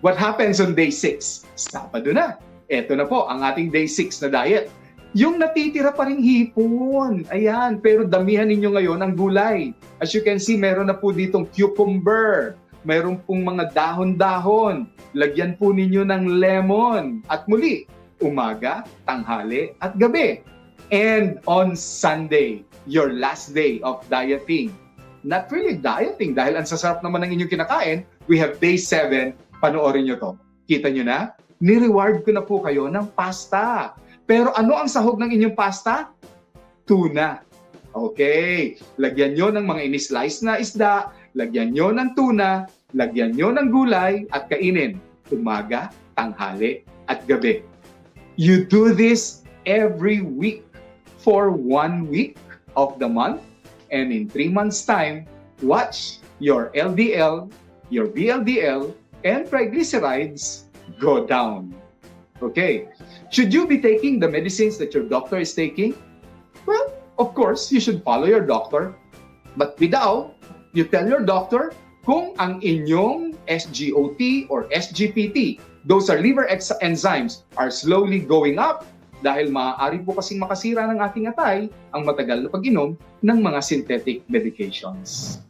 What happens on day 6? Sabado na. Ito na po ang ating day 6 na diet. Yung natitira pa ring hipon. Ayan, pero damihan ninyo ngayon ang gulay. As you can see, meron na po ditong cucumber. Meron pong mga dahon-dahon. Lagyan po ninyo ng lemon. At muli, umaga, tanghali, at gabi. And on Sunday, your last day of dieting. Not really dieting dahil ang sasarap naman ng inyong kinakain. We have day 7. Panoorin nyo to. Kita nyo na? Ni-reward ko na po kayo ng pasta. Pero ano ang sahog ng inyong pasta? Tuna. Okay. Lagyan nyo ng mga ini-slice na isda, lagyan nyo ng tuna, lagyan nyo ng gulay, at kainin. Umaga, tanghali, at gabi. You do this every week for 1 week of the month. And in 3 months' time, watch your LDL, your VLDL, and triglycerides go down. Okay. Should you be taking the medicines that your doctor is taking? Well, of course, you should follow your doctor. But without, you tell your doctor kung ang inyong SGOT or SGPT, those are liver enzymes, are slowly going up dahil maaari po kasing makasira ng ating atay ang matagal na pag-inom ng mga synthetic medications.